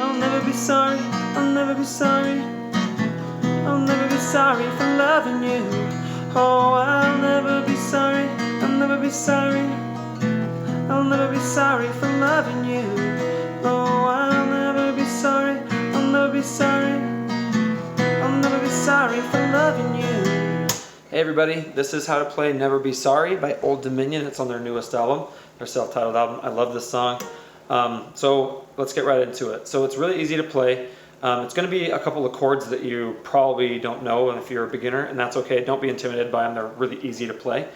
I'll never be sorry, I'll never be sorry. I'll never be sorry for loving you. Oh, I'll never be sorry, I'll never be sorry. I'll never be sorry for loving you. Oh, I'll never be sorry, I'll never be sorry. I'll never be sorry for loving you. Hey everybody, this is how to play Never Be Sorry by Old Dominion. It's on their newest album, their self-titled album. I love this song. So let's get right into it. So it's really easy to play. It's going to be a couple of chords that you probably don't know if you're a beginner, and that's okay. Don't be intimidated by them. They're really easy to play.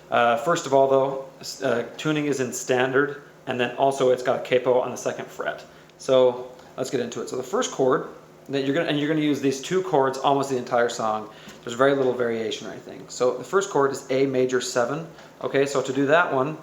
First of all, though, tuning is in standard, and then also it's got a capo on the 2nd fret. So let's get into it. So the first chord that you're going to use these two chords almost the entire song. There's very little variation or anything. So the first chord is A major 7. Okay, so to do that one,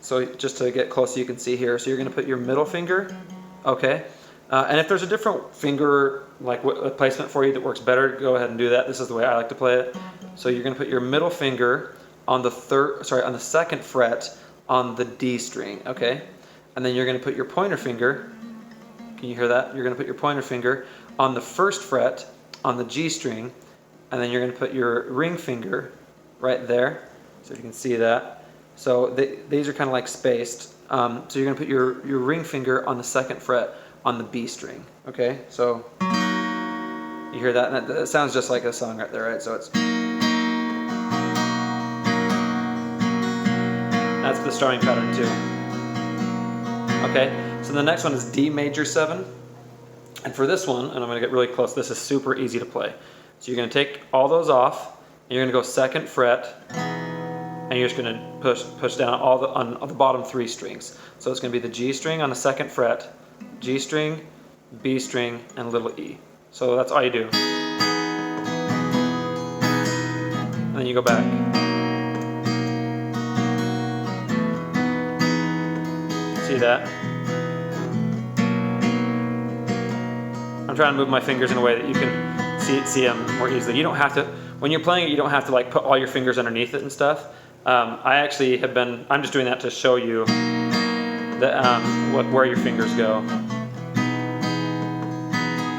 so just to get close so you can see here, so you're going to put your middle finger, okay? And if there's a different finger like placement for you that works better, go ahead and do that. This is the way I like to play it. So you're going to put your middle finger on the 2nd fret on the D string, okay? And then you're going to put your pointer finger, can you hear that? You're going to put your pointer finger on the 1st fret on the G string, and then you're going to put your ring finger right there, so you can see that. So these are kind of like spaced. So you're going to put your ring finger on the 2nd fret on the B string, okay? So you hear that? And that sounds just like a song right there, right? So it's... That's the starting pattern too. Okay, so the next one is D major 7. And for this one, and I'm going to get really close, this is super easy to play. So you're going to take all those off, and you're going to go 2nd fret, and you're just going to push down on the bottom 3 strings. So it's going to be the G string on the 2nd fret, G string, B string, and little E. So that's all you do. And then you go back. See that? I'm trying to move my fingers in a way that you can see them more easily. You don't have to, when you're playing it, you don't have to like put all your fingers underneath it and stuff. I actually have been, I'm just doing that to show you that, where your fingers go.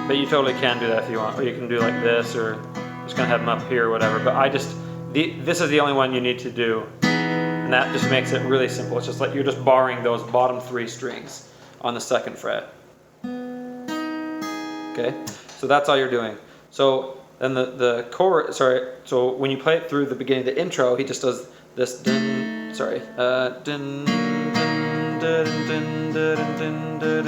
But you totally can do that if you want, or you can do like this, or just kind of have them up here or whatever. But this is the only one you need to do, and that just makes it really simple. It's just like you're just barring those bottom 3 strings on the 2nd fret. Okay, so that's all you're doing. So then the chorus, so when you play it through the beginning of the intro, he just does this dun, dun, dun, dun, dun, dun, dun, dun,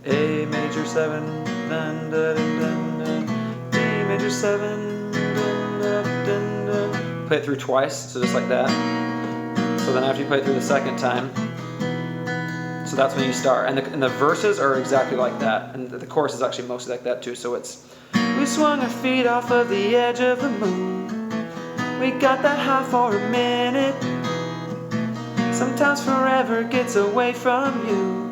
A major 7, dun, dun, dun, dun, D major 7, dun, dun, dun, dun. Play it through twice, so just like that. So then after you play it through the 2nd time, so that's when you start. And the verses are exactly like that. And the chorus is actually mostly like that too. So it's, we swung our feet off of the edge of the moon. We got that high for a minute. Sometimes forever gets away from you.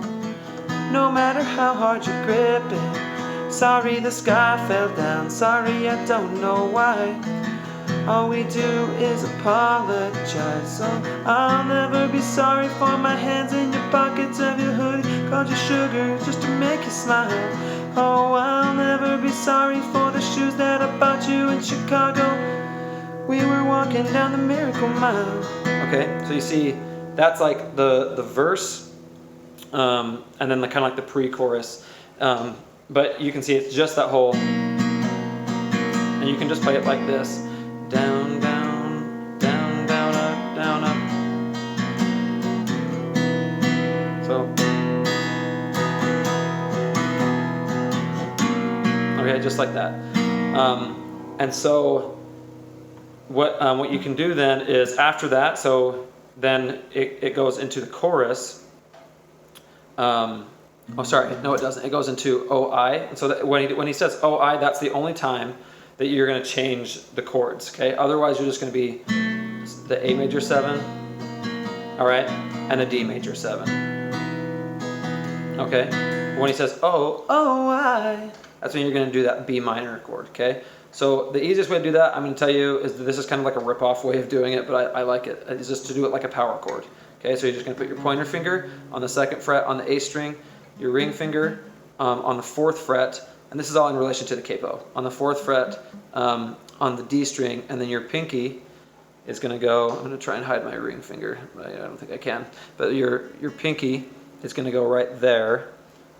No matter how hard you grip it. Sorry the sky fell down. Sorry I don't know why. All we do is apologize. So I'll never be sorry for my hands in your pockets of your hoodie. Called you sugar just to make you smile. Oh, I'll never be sorry for the shoes that I bought you in Chicago. We were walking down the Miracle Mile. Okay, so you see, that's like the verse, and then kind of like the pre-chorus. But you can see it's just that whole, and you can just play it like this. Down, down, down, down, up, down, up. So, okay, just like that. And so, what you can do then is after that, so then it goes into the chorus. Oh, sorry, no, it doesn't. It goes into OI. And so that when he says OI, that's the only time that you're going to change the chords, okay? Otherwise, you're just going to be the A major 7, all right, and the D major 7, okay? When he says I, that's when you're going to do that B minor chord, okay? So the easiest way to do that, I'm going to tell you, is that this is kind of like a rip-off way of doing it, but I like it. It's just to do it like a power chord, Okay, so you're just going to put your pointer finger on the 2nd fret on the A string, your ring finger on the 4th fret, and this is all in relation to the capo, on the 4th fret on the D string, and then your pinky is going to go, I'm going to try and hide my ring finger, but I don't think I can, but your pinky is going to go right there,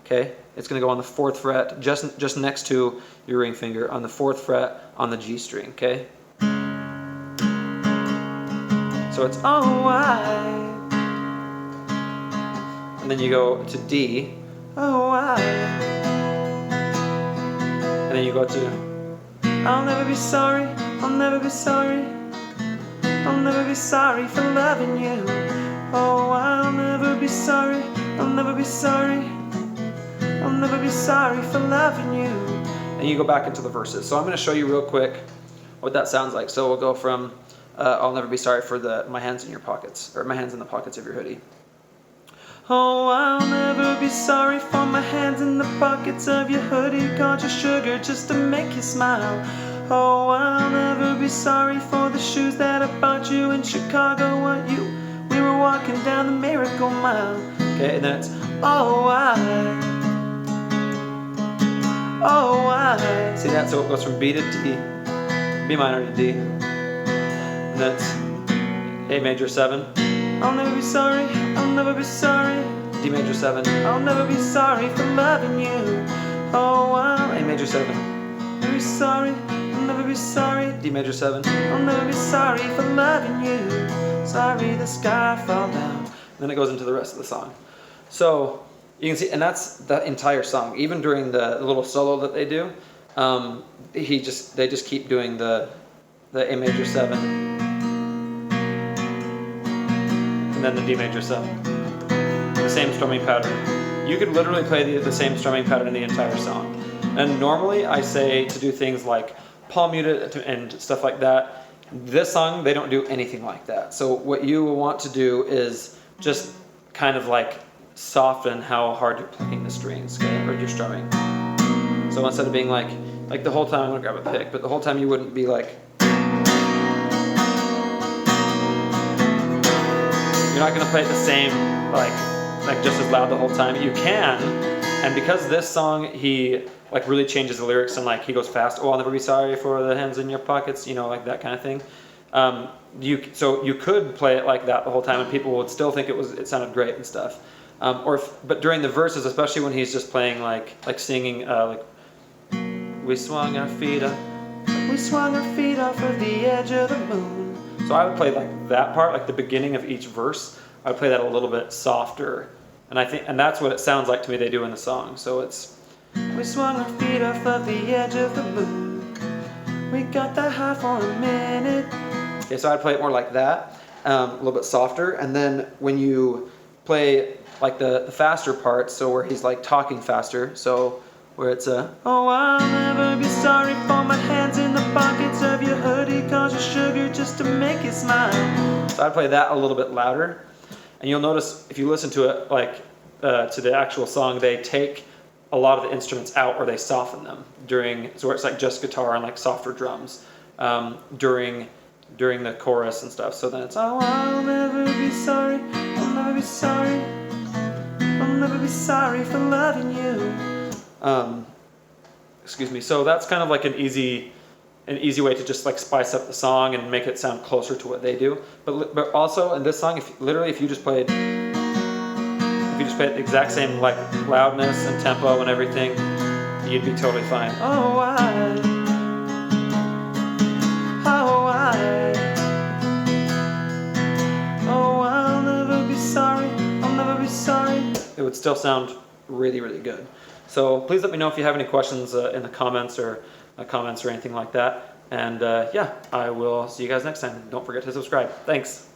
okay? It's going to go on the 4th fret, just next to your ring finger, on the 4th fret on the G string, okay? So it's oh-I, and then you go to D, oh-I, and then you go to I'll never be sorry, I'll never be sorry, I'll never be sorry for loving you. Oh, I'll never be sorry, I'll never be sorry, I'll never be sorry for loving you. And you go back into the verses. So I'm going to show you real quick what that sounds like. So we'll go from I'll never be sorry for my hands in your pockets, or my hands in the pockets of your hoodie. Oh, I'll never be sorry for my hands in the pockets of your hoodie. Got your sugar just to make you smile. Oh, I'll never be sorry for the shoes that I bought you in Chicago. We were walking down the Miracle Mile. Okay, and then it's oh, I. See that? So it goes from B to D, B minor to D, and that's A major 7. I'll never be sorry, I'll never be sorry. D major 7. I'll never be sorry for loving you. Oh, A major 7. I'll never be sorry, I'll never be sorry. D major 7. I'll never be sorry for loving you. Sorry the sky fell down. And then it goes into the rest of the song. So you can see, and that's the entire song. Even during the little solo that they do, they just keep doing the A major 7. And then the D major 7. The same strumming pattern. You could literally play the same strumming pattern in the entire song. And normally I say to do things like palm mute it and stuff like that. This song, they don't do anything like that. So what you will want to do is just kind of like soften how hard you're plucking the strings, okay, or you're strumming. So instead of being like the whole time, I'm gonna grab a pick, but the whole time you wouldn't be like, you're not going to play it the same, like just as loud the whole time. You can, and because this song, he like really changes the lyrics and like he goes fast. Oh, I'll never be sorry for the hands in your pockets, you know, like that kind of thing. So you could play it like that the whole time, and people would still think it sounded great and stuff. But during the verses, especially when he's just playing like singing, like we swung our feet up off of the edge of the moon. So I would play like that part, like the beginning of each verse. I would play that a little bit softer, and that's what it sounds like to me they do in the song. So it's we swung our feet off of the edge of the moon. We got that high for a minute. Okay, so I'd play it more like that, a little bit softer, and then when you play like the faster parts, so where he's like talking faster, so where it's oh, I'll never be sorry for my hands in the pockets of your hoodie, cause your sugar just to make you smile. So I'd play that a little bit louder, and you'll notice if you listen to it like to the actual song, they take a lot of the instruments out or they soften them so where it's like just guitar and like softer drums during the chorus and stuff. So then it's oh, I'll never be sorry, I'll never be sorry, I'll never be sorry for loving you. Excuse me. So that's kind of like an easy way to just like spice up the song and make it sound closer to what they do. But also in this song, if you just played the exact same like loudness and tempo and everything, you'd be totally fine. Oh, I'll never be sorry, I'll never be sorry. It would still sound really, really good. So please let me know if you have any questions in the comments or anything like that. And yeah, I will see you guys next time. Don't forget to subscribe. Thanks.